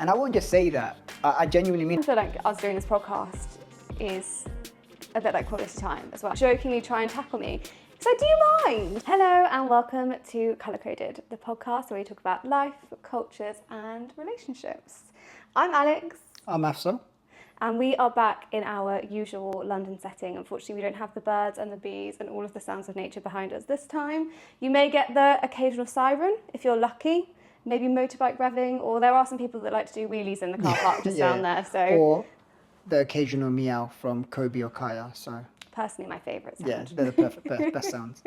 And I won't just say that. I genuinely mean. I feel like us doing this podcast is a bit like quality time as well. Jokingly try and tackle me. So do you mind? Hello and welcome to Colour Coded, the podcast where we talk about life, cultures and relationships. I'm Alex. I'm Afsa. And we are back in our usual London setting. Unfortunately, we don't have the birds and the bees and all of the sounds of nature behind us this time. You may get the occasional siren if you're lucky, maybe motorbike revving, or there are some people that like to do wheelies in the car park just down there. So, or the occasional meow from Kobe or Kaya. So personally, my favourite sound. yeah, they're the perfect best sounds.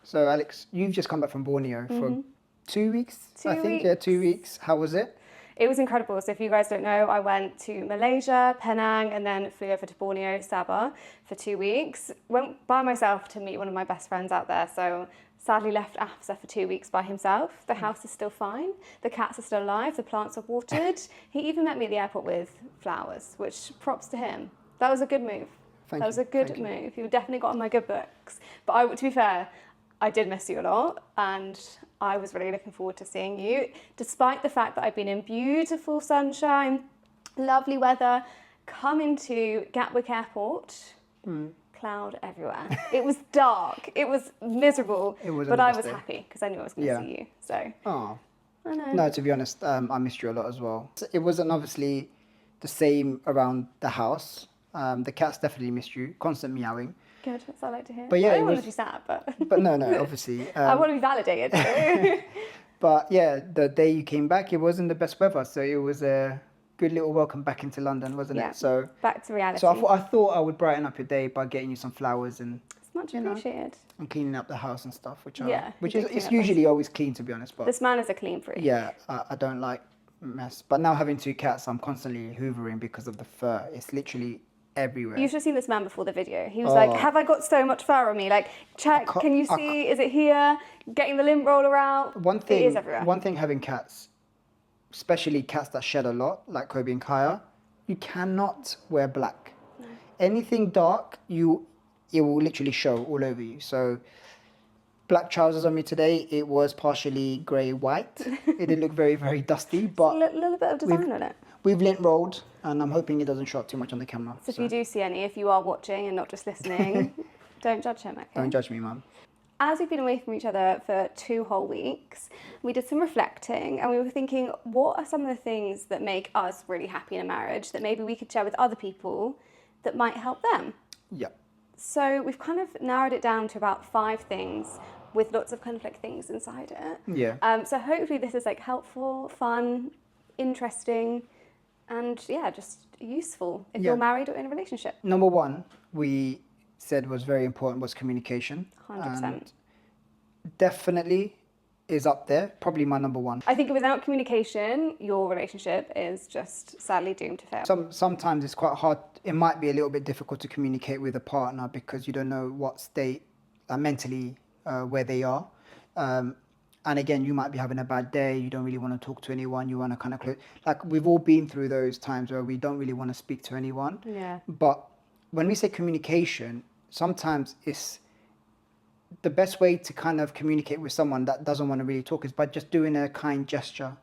So Alex, you've just come back from Borneo for 2 weeks, I think. Yeah, 2 weeks. How was it? It was incredible. So if you guys don't know, I went to Malaysia, Penang, and then flew over to Borneo, Sabah for 2 weeks. Went by myself to meet one of my best friends out there. So sadly left Afsa for 2 weeks by himself. The house is still fine. The cats are still alive. The plants are watered. He even met me at the airport with flowers, which props to him. That was a good move. That was a good move. You definitely got on my good books. But to be fair, I did miss you a lot, and I was really looking forward to seeing you, despite the fact that I've been in beautiful sunshine, lovely weather, come into Gatwick Airport, cloud everywhere. It was dark, it was miserable, but I was happy because I knew I was going to see you. So, I know. No, to be honest, I missed you a lot as well. It wasn't obviously the same around the house. The cats definitely missed you, constant meowing. Good, that's what I like to hear. But yeah, I don't want to be sad, but no, obviously. I want to be validated. But yeah, the day you came back, it wasn't the best weather, so it was a good little welcome back into London, wasn't it? So back to reality. So I thought I would brighten up your day by getting you some flowers and it's much appreciated. And cleaning up the house and stuff, which is it's usually always clean, to be honest. But this man is a clean freak. Yeah, I don't like mess. But now having 2 cats, I'm constantly hoovering because of the fur. It's literally everywhere. You should have seen this man before the video. He was like, have I got so much fur on me? Like, check, can you see? Is it here? Getting the lint roller out. It is everywhere. One thing having cats, especially cats that shed a lot, like Kobe and Kaya, you cannot wear black. No. Anything dark, it will literally show all over you. So black trousers on me today, it was partially grey-white. It did look very, very dusty, but a little bit of design on it. We've lint rolled, and I'm hoping it doesn't show up too much on the camera. So if you do see any, if you are watching and not just listening, don't judge him, okay? Don't judge me, Mum. As we've been away from each other for 2 whole weeks, we did some reflecting and we were thinking, what are some of the things that make us really happy in a marriage that maybe we could share with other people that might help them? Yeah. So we've kind of narrowed it down to about 5 things with lots of kind of like things inside it. Yeah. So hopefully this is like helpful, fun, interesting, and just useful if you're married or in a relationship. Number 1, we said was very important was communication. 100%. And definitely is up there, probably my number 1. I think without communication, your relationship is just sadly doomed to fail. Sometimes it's quite hard. It might be a little bit difficult to communicate with a partner because you don't know what state mentally where they are. And again, you might be having a bad day. You don't really want to talk to anyone. You want to kind of close. Like we've all been through those times where we don't really want to speak to anyone. Yeah. But when we say communication, sometimes it's the best way to kind of communicate with someone that doesn't want to really talk is by just doing a kind gesture,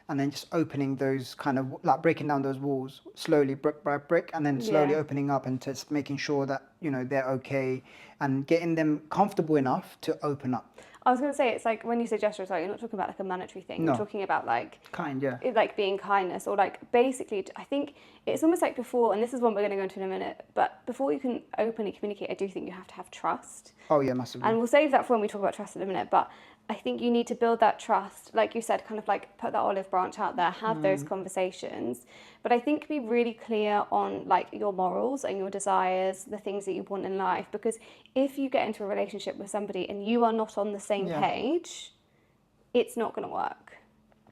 and then just opening those kind of like breaking down those walls slowly, brick by brick, and then slowly opening up and just making sure that they're okay and getting them comfortable enough to open up. I was going to say, it's like when you say gesture, it's like you're not talking about like a monetary thing. No. You're talking about like kind, like being kindness, or like basically, I think it's almost like before, and this is one we're going to go into in a minute. But before you can openly communicate, I do think you have to have trust. Oh yeah, massively. And we'll save that for when we talk about trust in a minute. But I think you need to build that trust, like you said, kind of like put that olive branch out there, have those conversations. But I think be really clear on like your morals and your desires, the things that you want in life. Because if you get into a relationship with somebody and you are not on the same page, it's not going to work.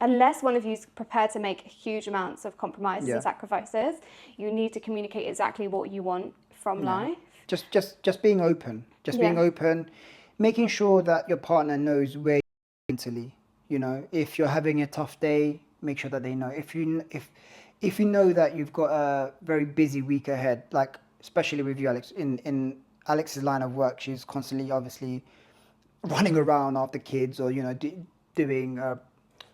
Unless one of you is prepared to make huge amounts of compromises and sacrifices, you need to communicate exactly what you want from life. Just being open. Being open. Making sure that your partner knows where you're mentally. If you're having a tough day, make sure that they know. If you know that you've got a very busy week ahead, like especially with you, Alex, in Alex's line of work, she's constantly obviously running around after kids or doing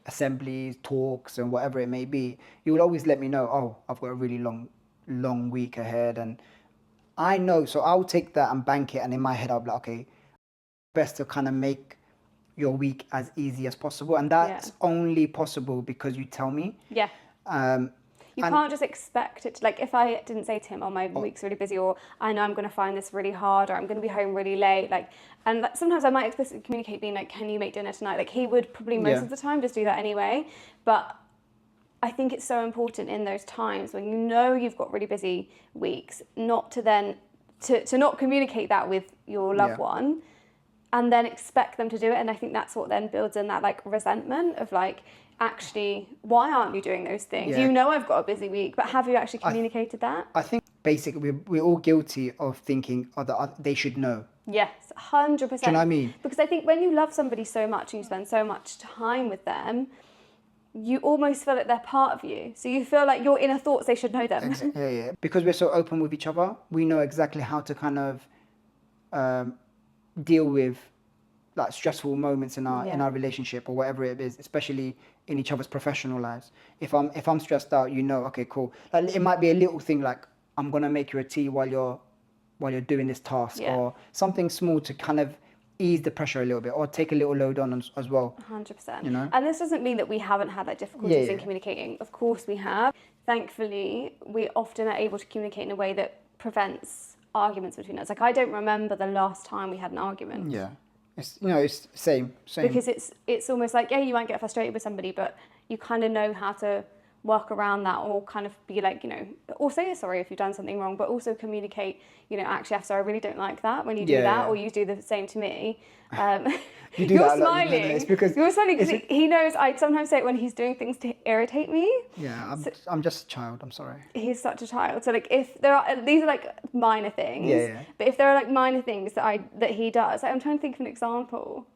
assemblies, talks, and whatever it may be, you will always let me know, oh, I've got a really long week ahead. And I know, so I'll take that and bank it. And in my head, I'll be like, okay, best to kind of make your week as easy as possible. And that's only possible because you tell me. Yeah. You and- can't just expect it to, like, if I didn't say to him, oh, my week's really busy, or I know I'm going to find this really hard, or I'm going to be home really late, like, and like, sometimes I might explicitly communicate being like, can you make dinner tonight? Like, he would probably most of the time just do that anyway. But I think it's so important in those times when you know you've got really busy weeks, not to then, to not communicate that with your loved one, and then expect them to do it. And I think that's what then builds in that like resentment of like, actually, why aren't you doing those things? Yeah. You know I've got a busy week, but have you actually communicated that? I think basically we're all guilty of thinking that they should know. Yes, 100%. Do you know what I mean? Because I think when you love somebody so much and you spend so much time with them, you almost feel like they're part of you. So you feel like your inner thoughts, they should know them. Yeah. Because we're so open with each other, we know exactly how to kind of deal with like stressful moments in our relationship or whatever it is, especially in each other's professional lives. If I'm stressed out, you know, okay, cool. Like it might be a little thing like I'm gonna make you a tea while you're doing this task, or something small to kind of ease the pressure a little bit, or take a little load on as well. 100%. You know? And this doesn't mean that we haven't had like difficulties in communicating. Of course we have. Thankfully, we often are able to communicate in a way that prevents arguments between us. Like I don't remember the last time we had an argument. Yeah. It's same. Because it's almost like, yeah, you might get frustrated with somebody, but you kind of know how to work around that, or kind of be like, you know, or say sorry if you've done something wrong, but also communicate, you know, actually, Afsa, I really don't like that when you do that, or you do the same to me. You do you're that smiling. It's because you're smiling because he knows I sometimes say it when he's doing things to irritate me. Yeah, I'm just a child. I'm sorry. He's such a child. So like, if there are these are like minor things, but if there are like minor things that he does, like, I'm trying to think of an example.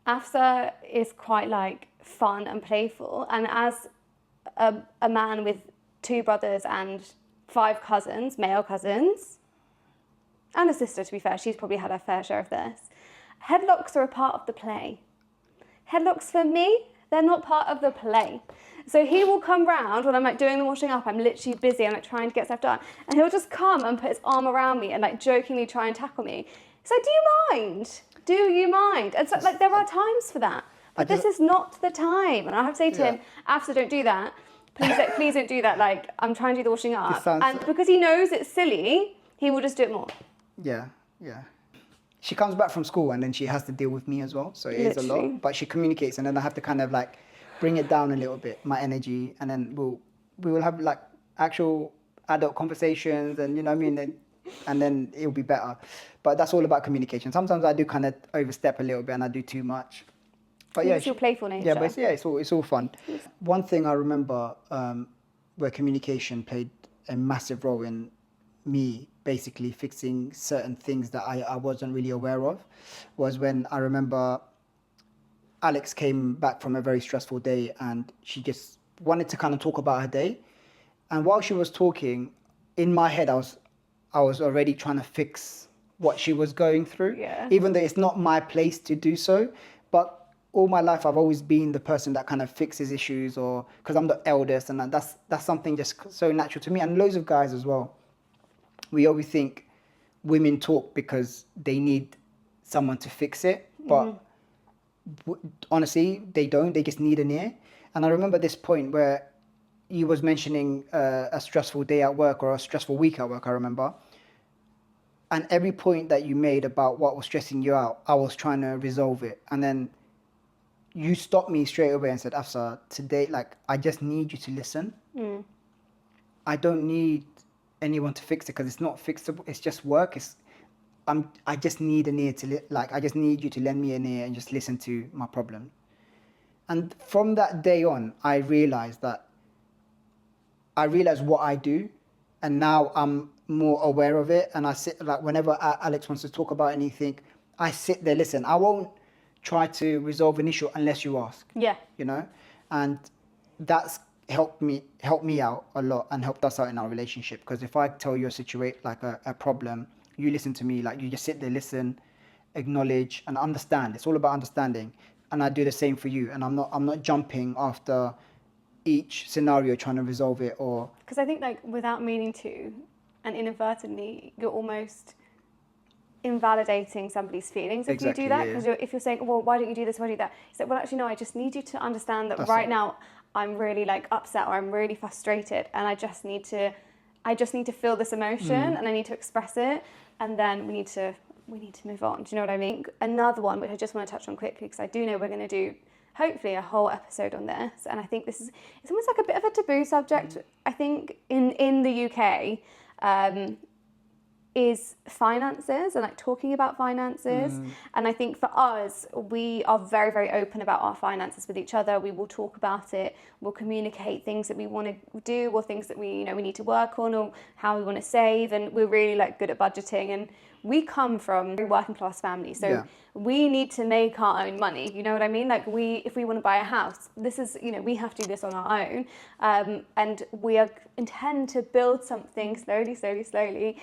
Afsa is quite like fun and playful, and as a man with 2 brothers and 5 cousins, male cousins, and a sister, to be fair, she's probably had her fair share of this. Headlocks are a part of the play. Headlocks for me, they're not part of the play. So he will come round when I'm like doing the washing up, I'm literally busy, I'm like trying to get stuff done, and he'll just come and put his arm around me and like jokingly try and tackle me. So do you mind? Do you mind? And so like there are times for that. But this is not the time. And I have to say to him, Afsa, don't do that. Please don't do that. Like, I'm trying to do the washing up. And because he knows it's silly, he will just do it more. Yeah. She comes back from school and then she has to deal with me as well. So it is a lot. But she communicates, and then I have to kind of like bring it down a little bit, my energy. And then we will have like actual adult conversations, and you know what I mean? And then it'll be better. But that's all about communication. Sometimes I do kind of overstep a little bit and I do too much. But it's your playful nature. Yeah, but it's all fun. One thing I remember where communication played a massive role in me basically fixing certain things that I wasn't really aware of was when I remember Alex came back from a very stressful day and she just wanted to kind of talk about her day. And while she was talking, in my head, I was already trying to fix what she was going through, even though it's not my place to do so. But all my life, I've always been the person that kind of fixes issues, or because I'm the eldest, and that's something just so natural to me, and loads of guys as well. We always think women talk because they need someone to fix it, but honestly, they don't. They just need an ear. And I remember this point where you was mentioning a stressful day at work or a stressful week at work, I remember. And every point that you made about what was stressing you out, I was trying to resolve it. And then you stopped me straight away and said, Afsa, today, like, I just need you to listen. I don't need anyone to fix it because it's not fixable. It's just work. I just need an ear I just need you to lend me an ear and just listen to my problem. And from that day on, I realized what I do, and now I'm more aware of it. And I sit, like, whenever Alex wants to talk about anything, I sit there, listen. I won't try to resolve an issue unless you ask. Yeah. You know? And that's helped me out a lot and helped us out in our relationship. Because if I tell you a problem, you listen to me, like you just sit there, listen, acknowledge and understand. It's all about understanding. and I do the same for you, and I'm not jumping after each scenario trying to resolve it. Or because I think like without meaning to, and inadvertently, you're almost invalidating somebody's feelings if you do that, because if you're saying, well, why don't you do this, why do you do that, you say, well, actually no, I just need you to understand that right now I'm really like upset, or I'm really frustrated, and I just need to feel this emotion, and I need to express it, and then we need to move on. Do you know what I mean? Another one which I just want to touch on quickly, because I do know we're going to do hopefully a whole episode on this, and I think it's almost like a bit of a taboo subject. I think in the UK, is finances, and like talking about finances. And I think for us, we are very, very open about our finances with each other. We will talk about it. We'll communicate things that we want to do, or things that we need to work on, or how we want to save. And we're really like good at budgeting. And we come from a working class family, so we need to make our own money. You know what I mean? Like if we want to buy a house, this is, we have to do this on our own. And we intend to build something slowly.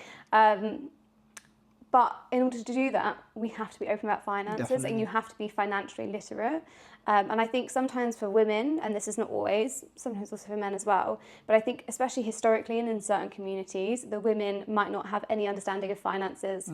But in order to do that, we have to be open about finances, and you have to be financially literate. And I think sometimes for women, and this is not always, sometimes also for men as well, but I think especially historically and in certain communities, the women might not have any understanding of finances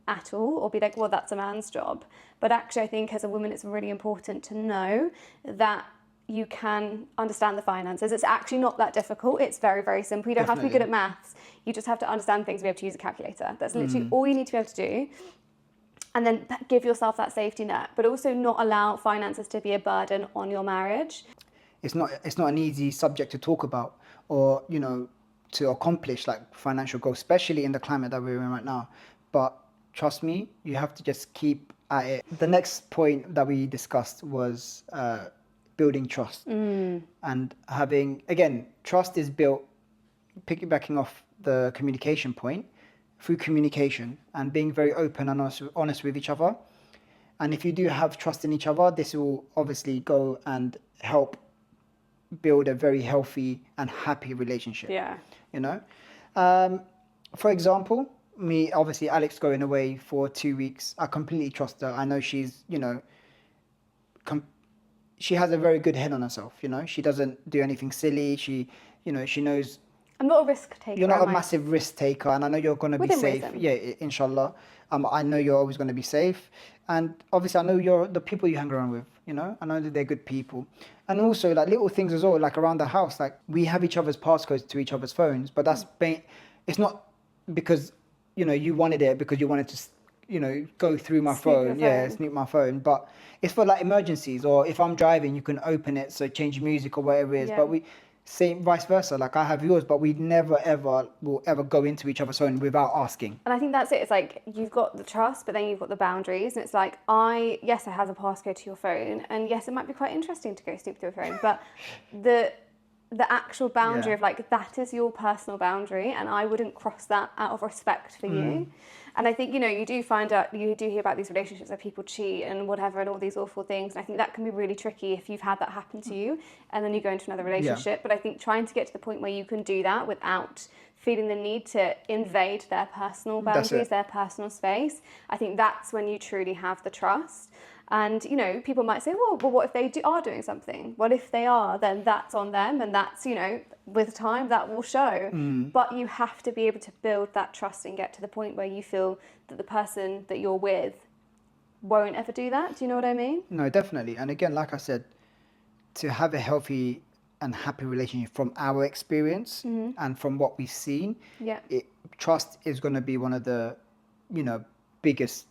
at all, or be like, well, that's a man's job. But actually, I think as a woman, it's really important to know that you can understand the finances. It's actually not that difficult. It's very, very simple. You don't have to be good at maths. You just have to understand things, be able to use a calculator. That's literally all you need to be able to do. And then give yourself that safety net, but also not allow finances to be a burden on your marriage. It's not an easy subject to talk about, or to accomplish like financial goals, especially in the climate that we're in right now. But trust me, you have to just keep at it. The next point that we discussed was building trust, and having, again, trust is built, piggybacking off the communication point, through communication and being very open and honest with each other. And if you do have trust in each other, this will obviously go and help build a very healthy and happy relationship. For example, me, obviously Alex going away for 2 weeks, I completely trust her. I know she's she has a very good head on herself. She doesn't do anything silly. She knows. I'm not a risk taker. You're not a massive risk taker, and I know you're going to be safe. Reason. Yeah, inshallah. I know you're always going to be safe, and obviously I know the people you hang around with. I know that they're good people, and also like little things as well, like around the house. Like we have each other's passcodes to each other's phones, but it's not because you wanted it, because you wanted to go through my phone. Sneak my phone, but it's for like emergencies, or if I'm driving, you can open it, so change music or whatever it is. But same vice versa, like I have yours, but we never ever will ever go into each other's phone without asking. And I think that's it. It's like you've got the trust, but then you've got the boundaries, and it's like I have a passcode to your phone, and yes, it might be quite interesting to go snoop through your phone, but the actual boundary of like that is your personal boundary, and I wouldn't cross that out of respect for you. And I think you do hear about these relationships where people cheat and whatever, and all these awful things, and I think that can be really tricky if you've had that happen to you and then you go into another relationship. But I think trying to get to the point where you can do that without feeling the need to invade their personal boundaries, their personal space, I think that's when you truly have the trust. And people might say, well, but what if they are doing something? Well, if they are, then that's on them, and that's with time that will show. But you have to be able to build that trust and get to the point where you feel that the person that you're with won't ever do that. Do you know what I mean? No, definitely. And again, like I said, to have a healthy and happy relationship from our experience and from what we've seen, trust is going to be one of the biggest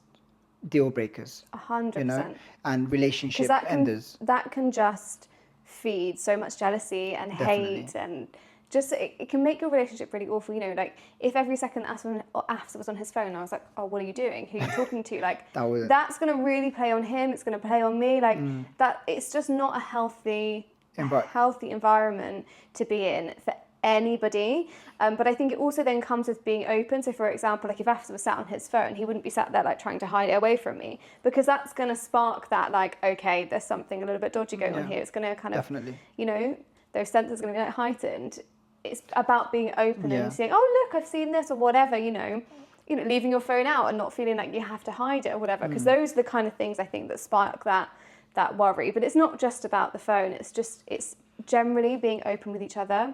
deal breakers. 100%. And relationship enders. That can just feed so much jealousy and hate, and just it can make your relationship really awful. Like if every second Afs was on his phone, I was like, oh, what are you doing? Who are you talking to? Like that's going to really play on him. It's going to play on me. Like that. It's just not a healthy environment to be in for anybody. But I think it also then comes with being open. So for example, like if Afs was sat on his phone, he wouldn't be sat there like trying to hide it away from me, because that's going to spark that like, okay, there's something a little bit dodgy going on here. It's going to kind of those sensors are going to be like heightened. It's about being open and saying, oh look, I've seen this, or whatever, leaving your phone out and not feeling like you have to hide it or whatever, because those are the kind of things I think that spark that that worry. But it's not just about the phone, it's generally being open with each other.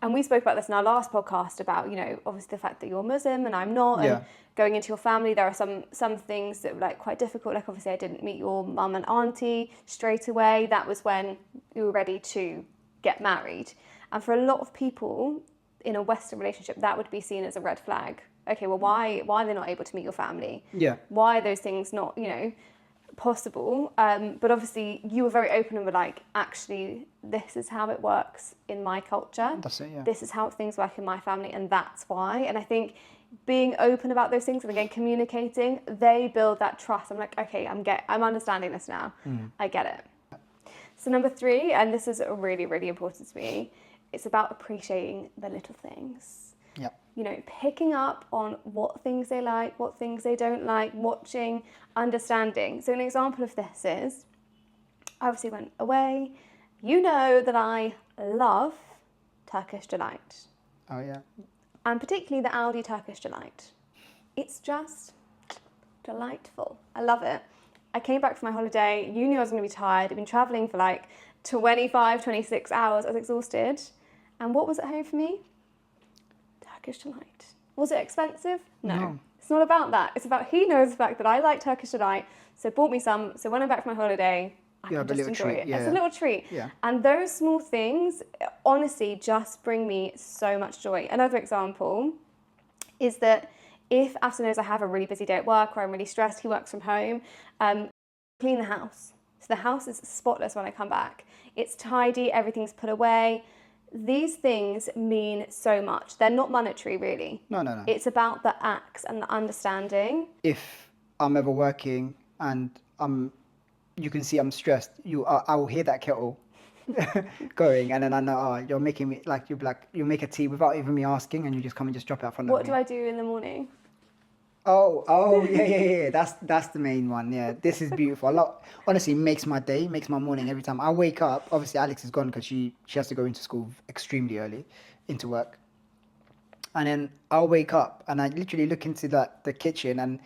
And we spoke about this in our last podcast about, you know, obviously the fact that you're Muslim and I'm not, and going into your family, there are some things that were like quite difficult. Like obviously I didn't meet your mum and auntie straight away. That was when you were ready to get married. And for a lot of people in a Western relationship, that would be seen as a red flag. Okay, well, why are they not able to meet your family? Yeah. Why are those things not, you know, possible? But obviously you were very open and were like, actually, this is how it works in my culture. That's it, yeah. This is how things work in my family, and that's why. And I think being open about those things and again communicating, they build that trust. I'm like, okay, I'm understanding this now. I get it. So number 3, and this is really, really important to me, it's about appreciating the little things. Yeah. You know, picking up on what things they like, what things they don't like, watching, understanding. So an example of this is, I obviously went away. You know that I love Turkish Delight. Oh, yeah. And particularly the Aldi Turkish Delight. It's just delightful. I love it. I came back from my holiday. You knew I was going to be tired. I'd been travelling for like 25, 26 hours. I was exhausted. And what was at home for me? Turkish Delight. Was it expensive? No. It's not about that. It's about he knows the fact that I like Turkish Delight, so bought me some. So when I'm back from my holiday, I can just enjoy it. Yeah. It's a little treat. Yeah. And those small things, honestly, just bring me so much joy. Another example is that if After knows I have a really busy day at work or I'm really stressed, he works from home, clean the house. So the house is spotless when I come back. It's tidy, everything's put away. These things mean so much. They're not monetary, really. No. It's about the acts and the understanding. If I'm ever working and you can see I'm stressed, I will hear that kettle going, and then I know, oh, you're making me, like, you make a tea without even me asking, and you just come and just drop it out front of me. What do I do in the morning? Oh, yeah. That's the main one. Yeah, this is beautiful. Honestly, makes my day, makes my morning every time. I wake up. Obviously, Alex is gone because she has to go into school extremely early, into work. And then I'll wake up and I literally look into the kitchen, and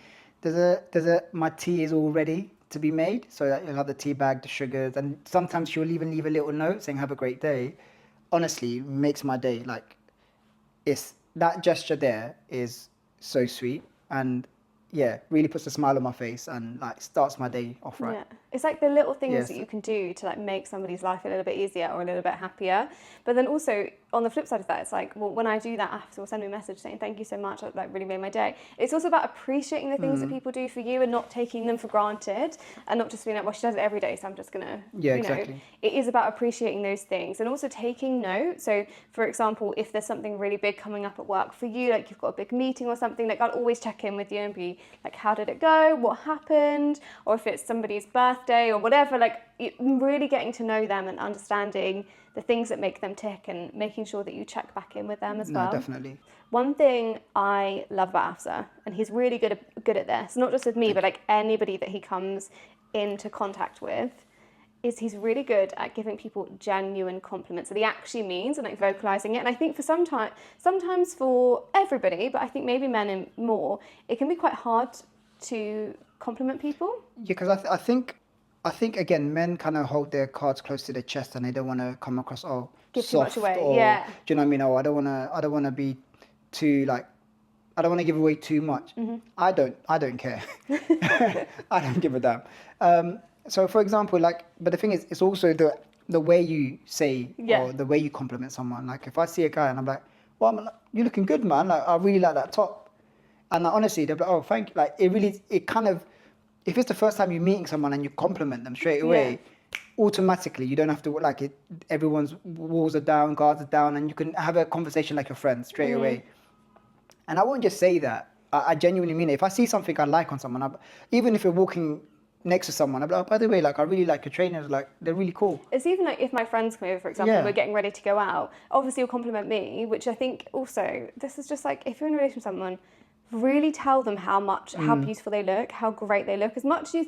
my tea is all ready to be made. So that you'll have the tea bag, the sugars, and sometimes she'll even leave a little note saying "Have a great day." Honestly, makes my day. Like, it's that gesture there is so sweet. And yeah, really puts a smile on my face and like starts my day off right. Yeah. It's like the little things Yes. that you can do to like make somebody's life a little bit easier or a little bit happier. But then also on the flip side of that, it's like, well, when I do that, After will send me a message saying thank you so much, that like really made my day. It's also about appreciating the things that people do for you and not taking them for granted, and not just being like, well, she does it every day, so I'm just gonna, exactly. It is about appreciating those things and also taking note. So for example, if there's something really big coming up at work for you, like you've got a big meeting or something, like I'll always check in with you and be like, how did it go? What happened? Or if it's somebody's birthday or whatever, like really getting to know them and understanding the things that make them tick and making sure that you check back in with them as well. No, definitely. One thing I love about After, and he's really good at this, not just with me, but like anybody that he comes into contact with, is he's really good at giving people genuine compliments that he actually means and like vocalizing it. And I think for sometimes for everybody, but I think maybe men and more, it can be quite hard to compliment people. Yeah, because I think again, men kind of hold their cards close to their chest and they don't want to come across Give soft too much away. or, Yeah. do you know what I mean? I don't want to be too like, I don't want to give away too much. Mm-hmm. I don't care. I don't give a damn. So for example, like, but the thing is, it's also the way you say or the way you compliment someone. Like if I see a guy and I'm like, well, you're looking good, man. Like I really like that top. And honestly, they're like, oh, thank you. Like it kind of, if it's the first time you're meeting someone and you compliment them straight away, automatically you don't have to like it. Everyone's walls are down, guards are down, and you can have a conversation like a friend straight away. And I won't just say that. I genuinely mean it. If I see something I like on someone, even if you're walking next to someone, I'm like, oh, by the way, like I really like your trainers. Like they're really cool. It's even like if my friends come over, for example, we're getting ready to go out. Obviously, you'll compliment me, which I think also this is just like if you're in a relationship with someone, really tell them how beautiful they look, how great they look. As much as you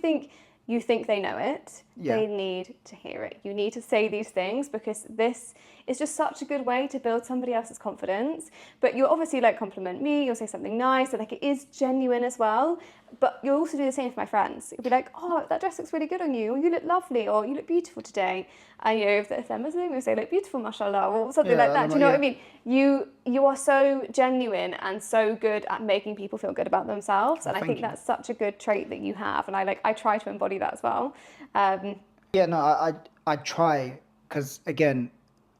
think they know it, they need to hear it. You need to say these things because this is just such a good way to build somebody else's confidence. But you'll obviously like compliment me, you'll say something nice, and like it is genuine as well. But you'll also do the same for my friends. You'll be like, oh, that dress looks really good on you, or you look lovely, or you look beautiful today. And if they're Muslim, you'll say, look beautiful, mashallah, or something like that. Do you know what I mean? You are so genuine and so good at making people feel good about themselves. And I think that's such a good trait that you have. And I try to embody that as well. I try, because again,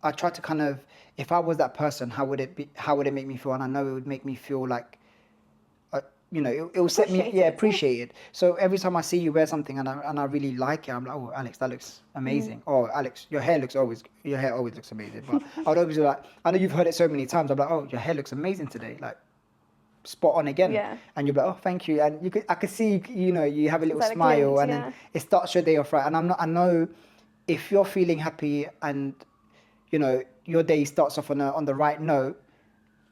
I try to kind of, if I was that person, how would it make me feel? And I know it would make me feel like, it will set me, appreciated. So every time I see you wear something and I really like it, I'm like, oh, Alex, that looks amazing. Or Alex, your hair always looks amazing. But I would always be like, I know you've heard it so many times. I'm like, oh, your hair looks amazing today. Like, spot on again. Yeah. And you're like, oh, thank you. And I could see, you have a little smile, and then it starts your day off right. And I know if you're feeling happy and, your day starts off on the right note,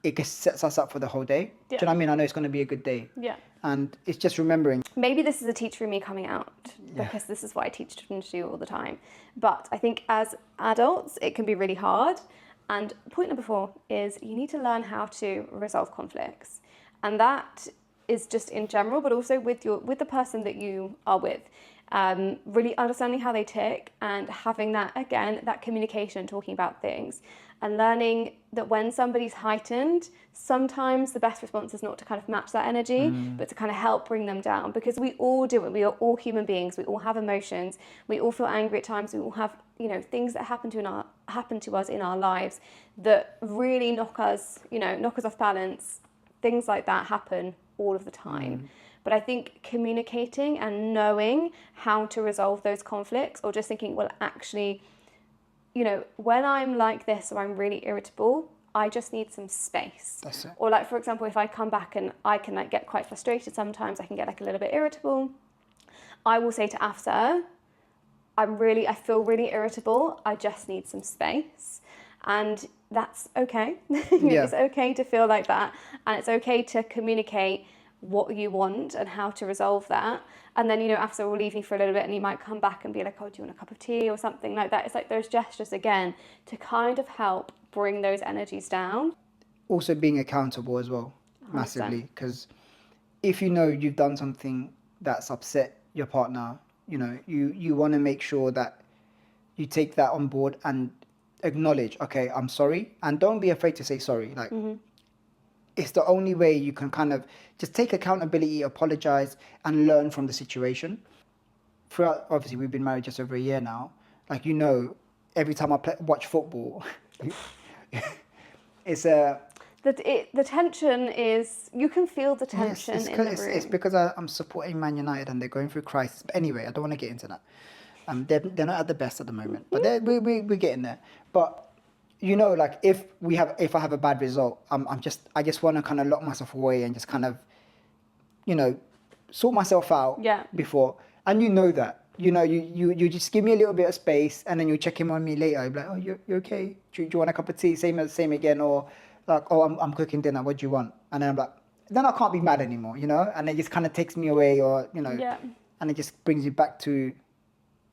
it sets us up for the whole day. Do you know what I mean? I know it's going to be a good day. Yeah. And it's just remembering. Maybe this is a teacher in me coming out, because this is what I teach children to do all the time. But I think as adults, it can be really hard. And point number 4 is you need to learn how to resolve conflicts. And that is just in general, but also with the person that you are with. Really understanding how they tick and having that communication, talking about things, and learning that when somebody's heightened, sometimes the best response is not to kind of match that energy, but to kind of help bring them down, because we all do it. We are all human beings. We all have emotions. We all feel angry at times. We all have, things that happen to us in our lives that really knock us off balance. Things like that happen all of the time. But I think communicating and knowing how to resolve those conflicts, or just thinking, well, actually, when I'm like this or I'm really irritable, I just need some space. That's it. Or for example, if I come back and I can get quite frustrated sometimes, I can get a little bit irritable, I will say to Afsa, I feel really irritable, I just need some space. And that's okay. It's okay to feel like that. And it's okay to communicate what you want and how to resolve that. And then, Afsa will leave you for a little bit and you might come back and be like, oh, do you want a cup of tea or something like that? It's like those gestures again to kind of help bring those energies down. Also being accountable as well, 100%. Massively. Because if you've done something that's upset your partner, you want to make sure that you take that on board and acknowledge, okay, I'm sorry. And don't be afraid to say sorry. It's the only way you can kind of just take accountability, apologize, and learn from the situation. Obviously, we've been married just over a year now. Every time I watch football, it's a... The tension is... You can feel the tension in the room. It's because I'm supporting Man United and they're going through crisis. But anyway, I don't want to get into that. They're not at the best at the moment, but we're getting there. But... if I have a bad result, I just want to kind of lock myself away and just kind of, sort myself out before. And that, you just give me a little bit of space and then you check in on me later. You're like, oh, you're okay? Do you want a cup of tea? Same again. Or like, oh, I'm cooking dinner. What do you want? And then I'm like, then I can't be mad anymore, and it just kind of takes me away or, and it just brings you back to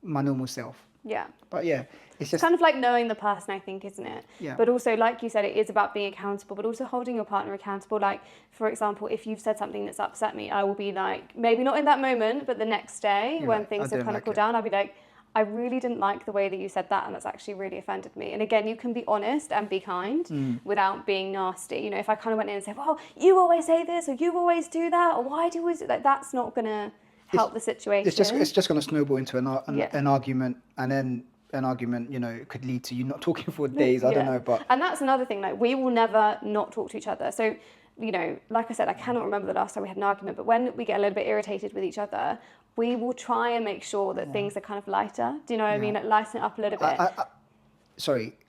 my normal self. Yeah. But yeah, it's just kind of like knowing the person, I think, isn't it? Yeah. But also, like you said, it is about being accountable, but also holding your partner accountable. Like, for example, if you've said something that's upset me, I will be like, maybe not in that moment, but the next day when things have kind of cooled down, I'll be like, I really didn't like the way that you said that, and that's actually really offended me. And again, you can be honest and be kind without being nasty. If I kind of went in and said, well, you always say this, or you always do that, or why do you always do that? That's not going to help the situation. It's just going to snowball into an argument, and then an argument, could lead to you not talking for days. I don't know, but... And that's another thing, we will never not talk to each other. So, like I said, I cannot remember the last time we had an argument, but when we get a little bit irritated with each other, we will try and make sure that things are kind of lighter. Do you know what I mean? Lighten it up a little bit.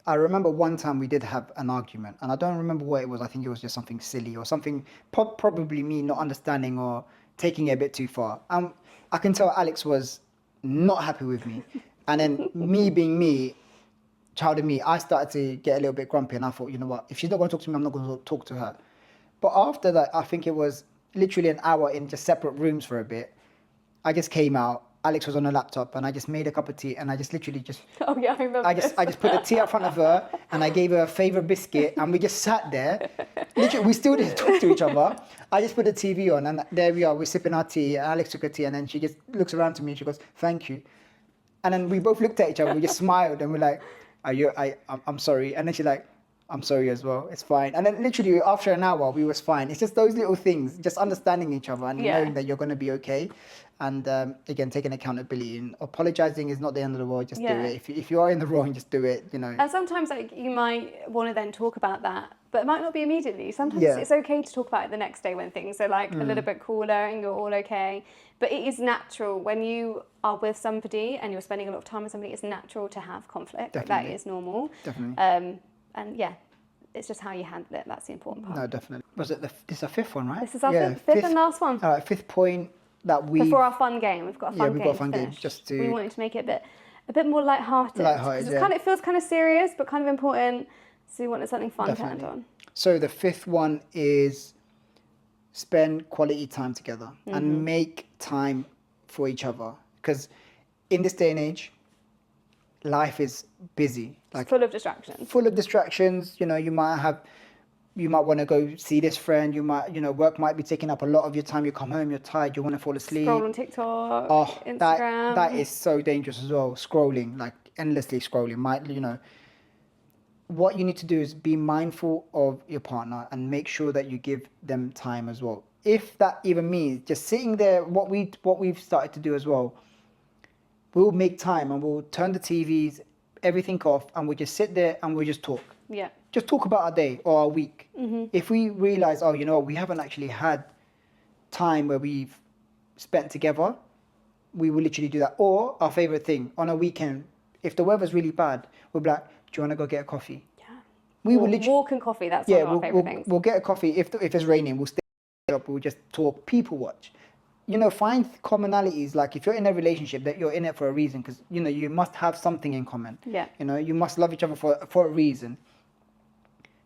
I remember one time we did have an argument, and I don't remember what it was. I think it was just something silly or something, probably me not understanding or taking it a bit too far. I can tell Alex was not happy with me. And then me being me, child of me, I started to get a little bit grumpy, and I thought, you know what, if she's not going to talk to me, I'm not going to talk to her. But after that, I think it was literally an hour in just separate rooms for a bit. I just came out Alex was on a laptop, and I just made a cup of tea, and I just literally just Oh yeah, I remember. I just put the tea up front of her, and I gave her a favourite biscuit, and we just sat there. Literally, we still didn't talk to each other. I just put the TV on, and there we are. We're sipping our tea. Alex took her tea, and then she just looks around to me and she goes, "Thank you." And then we both looked at each other. We just smiled, and we're like, I'm sorry." And then she's like, "I'm sorry as well. It's fine." And then literally after an hour, we was fine. It's just those little things, just understanding each other and knowing that you're going to be okay. And again, taking accountability and apologizing is not the end of the world. Just do it. If you are in the wrong, just do it. You know. And sometimes like you might want to then talk about that, but it might not be immediately. Sometimes it's okay to talk about it the next day when things are like a little bit cooler and you're all okay. But it is natural when you are with somebody and you're spending a lot of time with somebody. It's natural to have conflict. Definitely. That is normal. Definitely. And yeah, it's just how you handle it. That's the important part. No, definitely. Was it this is our fifth one, right? This is our fifth and last one. All right, fifth point that we... Before our fun game. We've got a fun game. We've got a fun to game finish. just to... We wanted to make it a bit more lighthearted. Lighthearted, yeah. It feels kind of serious, but kind of important. So we wanted something fun to end on. So the fifth one is spend quality time together and make time for each other. Because in this day and age, life is busy. Like full of distractions. Full of distractions. You know, you might want to go see this friend. You might, work might be taking up a lot of your time. You come home, you're tired, you want to fall asleep. Scroll on TikTok, Instagram. That is so dangerous as well. Scrolling, like endlessly scrolling. What you need to do is be mindful of your partner and make sure that you give them time as well. If that even means just sitting there, what we've started to do as well, we'll make time and we'll turn the TVs, everything off, and we'll just sit there and we'll just talk. Yeah. Just talk about our day or our week. If we realize, we haven't actually had time where we've spent together, we will literally do that. Or our favorite thing on a weekend, if the weather's really bad, we'll be like, "Do you want to go get a coffee?" Yeah. We will literally walk and coffee. That's one of our favorite things. We'll get a coffee. If it's raining, we'll stay up. We'll just talk. People watch. Find commonalities. Like if you're in a relationship, that you're in it for a reason, because you must have something in common. Yeah. You must love each other for a reason.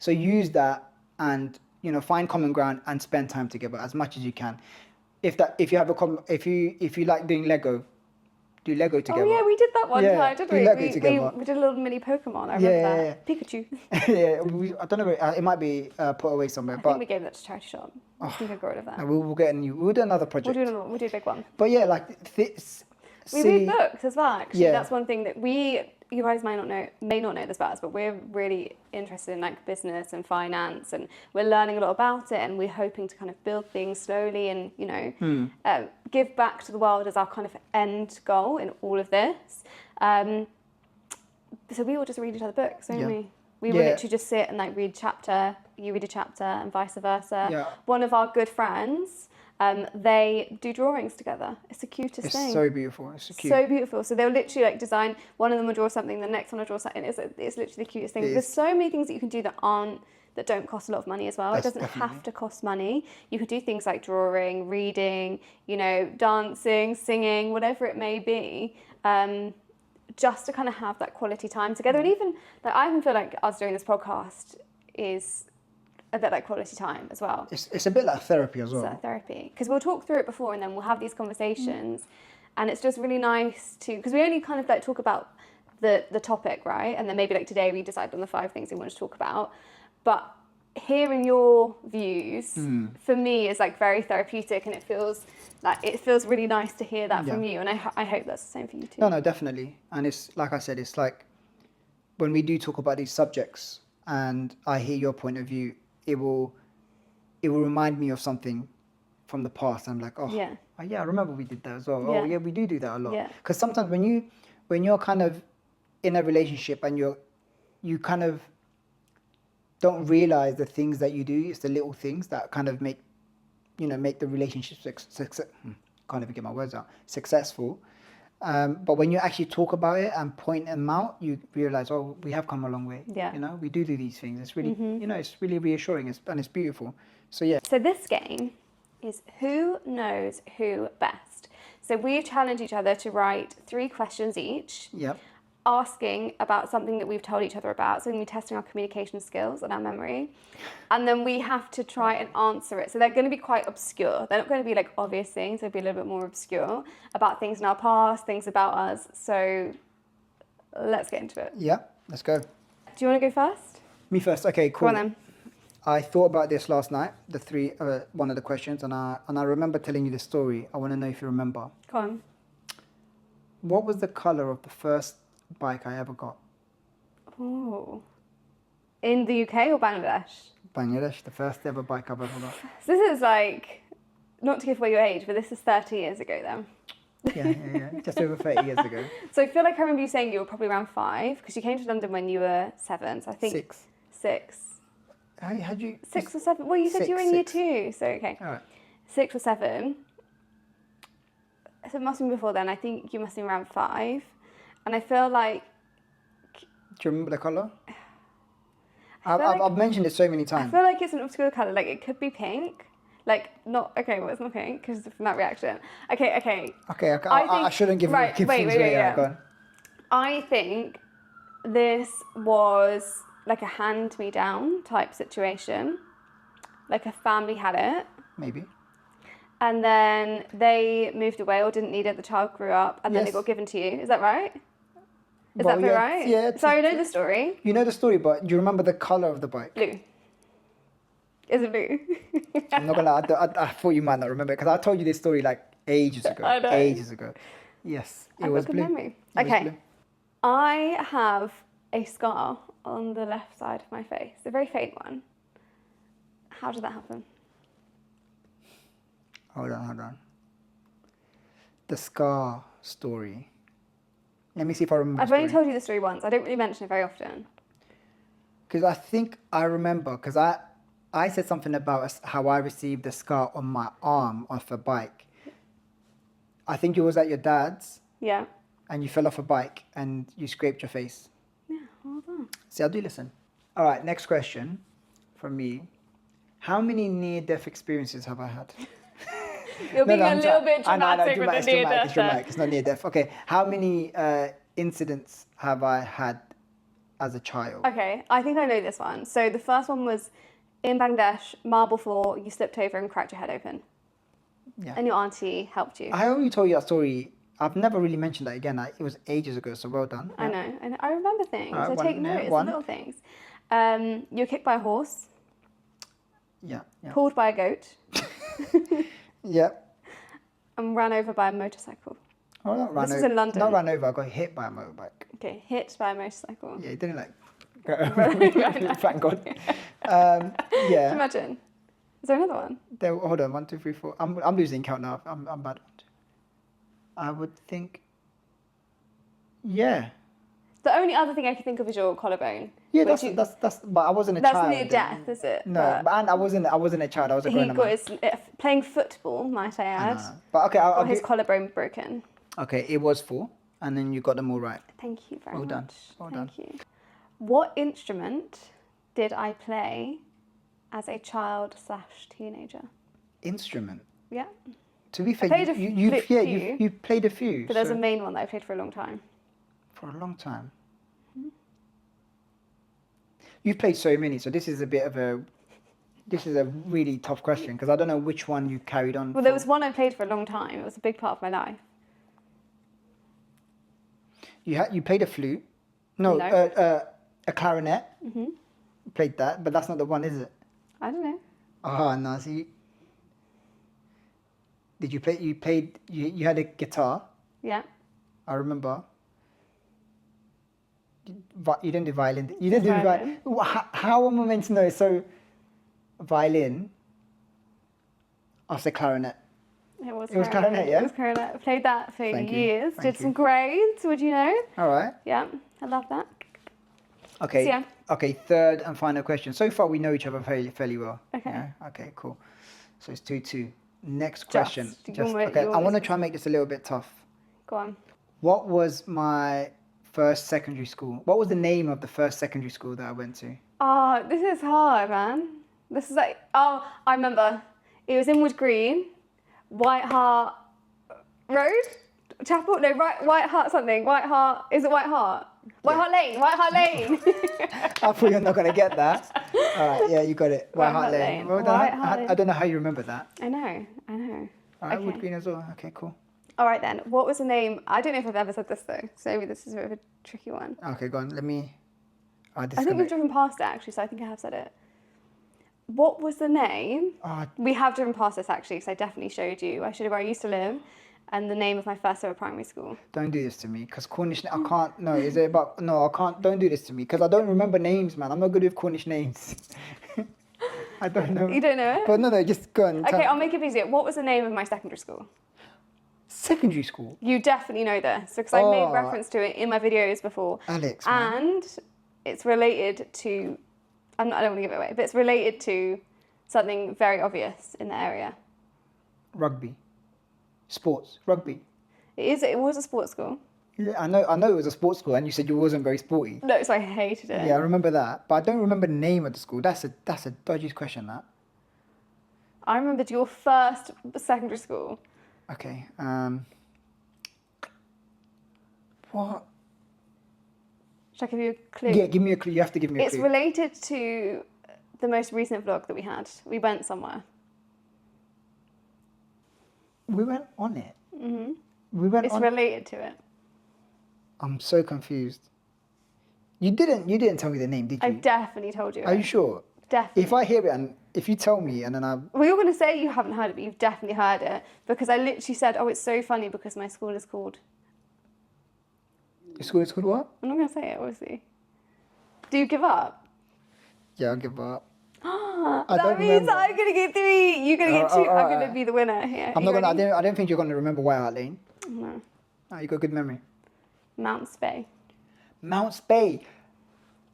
So use that and find common ground and spend time together as much as you can. If you like doing Lego, do Lego together. Oh yeah, we did that one time, didn't we? Lego together. We did a little mini Pokemon. I remember that. Pikachu. I don't know. It might be put away somewhere. I think we gave that to charity shop. I think I got rid of that. No, we'll get a new. We'll do another project. We'll do a big one. But yeah, like we read books as well. Actually, that's one thing that you guys may not know this about us, but we're really interested in like business and finance, and we're learning a lot about it, and we're hoping to kind of build things slowly and give back to the world as our kind of end goal in all of this. So we all just read each other books, don't we? We will literally just sit and like read a chapter, you read a chapter, and vice versa. Yeah. One of our good friends, they do drawings together. It's the cutest thing. It's so beautiful. It's so beautiful. So they'll literally like design. One of them will draw something. The next one will draw something. It's literally the cutest thing. There's so many things that you can do that don't cost a lot of money as well. It doesn't have to cost money. You could do things like drawing, reading, dancing, singing, whatever it may be. Just to kind of have that quality time together. And even like I even feel like us doing this podcast is a bit like quality time as well. It's a bit like therapy as well. It's like therapy. Because we'll talk through it before and then we'll have these conversations. And it's just really nice because we only kind of like talk about the topic, right? And then maybe like today we decide on the 5 things we want to talk about. But hearing your views for me is like very therapeutic, and it feels really nice to hear that from you. And I hope that's the same for you too. No, definitely. And it's like I said, it's like when we do talk about these subjects and I hear your point of view, it will remind me of something from the past. I'm like, I remember we did that as well. Oh yeah, we do that a lot. Because sometimes when you're kind of in a relationship and you kind of don't realize the things that you do. It's the little things that kind of make the relationship can't even get my words out, successful. But when you actually talk about it and point them out, you realize, we have come a long way. Yeah. We do these things. It's really, it's really reassuring and it's beautiful. So yeah. So this game is Who Knows Who Best. So we've challenged each other to write 3 questions each. Yep. asking about something that we've told each other about. So we're going to be testing our communication skills and our memory. And then we have to try and answer it. So they're going to be quite obscure. They're not going to be like obvious things. They'll be a little bit more obscure about things in our past, things about us. So let's get into it. Yeah, let's go. Do you want to go first? Me first. Okay, cool. Go on then. I thought about this last night, one of the questions, and I remember telling you the story. I want to know if you remember. Go on. What was the colour of the first bike I ever got? Oh. In the UK or Bangladesh? Bangladesh, the first ever bike I've ever got. So this is like, not to give away your age, but this is 30 years ago then. Yeah. Just over 30 years ago. So I feel like I remember you saying you were probably around 5, because you came to London when you were 7, so I think... 6. 6. Had you... 6 or 7? Well, you said you were in year 2, so okay. All right. 6 or 7. So it must have been before then. I think you must have been around 5. And I feel like... Do you remember the colour? like- I've mentioned it so many I times. feel like it's an obscure colour. Like, it could be pink. Like, not... Okay, well, it's not pink, because from that reaction. Okay. Okay, I I shouldn't give right, things wait, away. yeah. Go on. I think this was like a hand-me-down type situation. Like a family had it. Maybe. And then they moved away or didn't need it. The child grew up and then it Yes. got given to you. Is that right? Is Well, that feel yeah, right? yeah, So I know the story. You know the story, but do you remember the colour of the bike? Blue. Is it blue? I'm not gonna lie, I thought you might not remember because I told you this story like ages ago. I know. Ages ago. Yes, it I've was got good blue. memory. It was Okay. blue. I have a scar on the left side of my face, a very faint one. How did that happen? Hold on. The scar story. Let me see if I remember. I've only told you the story once. I don't really mention it very often. Because I think I remember, because I said something about how I received the scar on my arm off a bike. I think it was at your dad's, Yeah. and you fell off a bike and you scraped your face. Yeah, well done. See, I do listen. All right, next question from me. How many near-death experiences have I had? You're being a I'm little try- bit I know, dramatic with the it's near dramatic, death. it's dramatic. It's not near-death. Okay, how many incidents have I had as a child? Okay, I think I know this one. So the first one was in Bangladesh, marble floor, you slipped over and cracked your head open. Yeah. And your auntie helped you. I only told you that story. I've never really mentioned that again. It was ages ago, so well done. I know. And I remember things. Alright, I one, take yeah, notice, one. little things. You were kicked by a horse, Yeah. pulled by a goat, Yeah. and ran over by a motorcycle. Oh, not ran This was over. in London. Not ran over. I got hit by a motorbike. Okay, hit by a motorcycle. Yeah, it didn't like. Right. Thank God. Can you Yeah. imagine? Is there another one? Hold on. 1, 2, 3, 4. I'm losing count now. I'm bad. I would think. Yeah. The only other thing I can think of is your collarbone. Yeah, which that's. But I wasn't a that's child. near then. death, is it? No, and I wasn't a child. I was a He grown-up got man. his playing football, might I add. But okay, I'll Got his give, collarbone broken. okay. It was 4, and then you got them all right. Thank you very Well much. done. Well done. Thank you. What instrument did I play as a child/teenager? Instrument. Yeah, To be fair, played a few. you played a few. but there's so- a main one that I played for a long time. for a long time. You've played so many, so this is a really tough question because I don't know which one you carried on. Well, there was one I played for a long time. It was a big part of my life. You played a flute. No, No. a clarinet. Mm-hmm. Played that, but that's not the one, is it? I don't know. Oh no, see. Did you play? You had a guitar. Yeah. I remember. You didn't do violin. You didn't do Violin. violin. How am I meant to know? So, violin. After clarinet. It was clarinet, yeah? It was clarinet. I played that for Thank you. years. Thank Did you. some grades, would you know? All right. Yeah, I love that. Okay. So, yeah. Okay. Third and final question. So far, we know each other fairly well. Okay. Yeah? Okay. Cool. So it's 2-2. Next question. You Just want me- okay. you I want want to me- try and make this a little bit tough. Go on. What was my first secondary school? What was the name of the first secondary school that I went to? Oh, this is hard, man. This is like, oh, I remember. It was in Wood Green, White Hart Road? Chapel? No, White Hart something. White Hart, is it White Hart? White Hart Lane. White Hart Lane. I thought you're not going to get that. All right, yeah, you got it. White Hart Lane. Well done. White Hart Lane. I don't know how you remember that. I know. All right, Okay. wood green as well. Okay, cool. All right then. What was the name? I don't know if I've ever said this though, so maybe this is a bit of a tricky one. Okay, go on. Let me. I think we've driven past it actually, so I think I have said it. What was the name? We have driven past this actually, because I definitely showed you. I showed you where I used to live, and the name of my first ever primary school. Don't do this to me, because Cornish. I can't. No, is it about? No, I can't. Don't do this to me, because I don't remember names, man. I'm not good with Cornish names. I don't know. You don't know it? But no, just go on. Okay, I'll make it easier. What was the name of my secondary school? Secondary school. You definitely know this, because I made reference to it in my videos before. Alex. Man. And it's related to. I don't want to give it away, but it's related to something very obvious in the area. Rugby. Sports. Rugby. It was a sports school. Yeah, I know it was a sports school, and you said you wasn't very sporty. No, so I hated it. Yeah, I remember that, but I don't remember the name of the school. That's a dodgy question, that. I remembered your first secondary school. Okay. What? Should I give you a clue? Yeah, give me a clue. You have to give me a It's clue. related to the most recent vlog that we had. We went somewhere. We went on it. Mm-hmm. We went It's on. related to it. I'm so confused. You didn't tell me the name, did you? I definitely told you. Are you sure? Definitely. If I hear it and if you tell me and then Well, you're going to say you haven't heard it, but you've definitely heard it, because I literally said, oh, it's so funny because my school is called... Your school is called what? I'm not going to say it, obviously. Do you give up? Yeah, I'll give up. That means remember. I'm going to get 3. You're going to get 2. all I'm right. going to be the winner here. I'm not gonna. I don't think you're gonna remember White Hart Lane. No. Oh, you got good memory. Mount Spey. Mount Spey.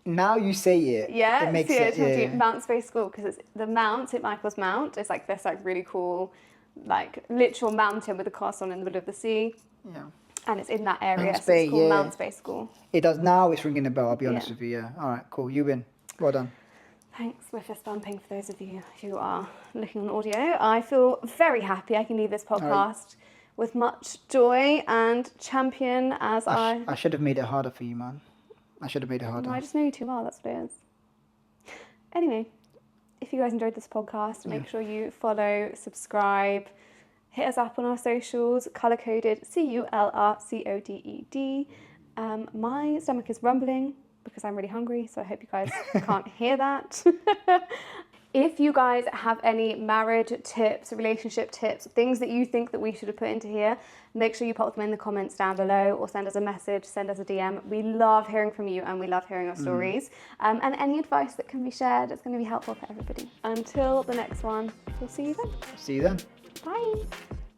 Now you say it. Yeah, It makes see, sense. I told you, Yeah. Mount Spey School, because it's the Mount, St. Michael's Mount. It's like this like really cool, like literal mountain with a castle in the middle of the sea. Yeah. And it's in that area, Mount so Spey, it's called yeah. Mount Spey School. It does now. It's ringing a bell. I'll be honest Yeah. with you. Yeah. All right. Cool. You win. Well done. Thanks, we're fist bumping for those of you who are looking on audio. I feel very happy I can leave this podcast with much joy and champion as I should have made it harder for you, man. I should have made it harder. I just know you too well, that's what it is. Anyway, if you guys enjoyed this podcast, make sure you follow, subscribe, hit us up on our socials, colour coded CULRCODED. My stomach is rumbling because I'm really hungry, so I hope you guys can't hear that. If you guys have any marriage tips, relationship tips, things that you think that we should have put into here, make sure you pop them in the comments down below or send us a message, send us a DM. We love hearing from you and we love hearing your stories. And any advice that can be shared, it's going to be helpful for everybody. Until the next one, we'll see you then. See you then. Bye.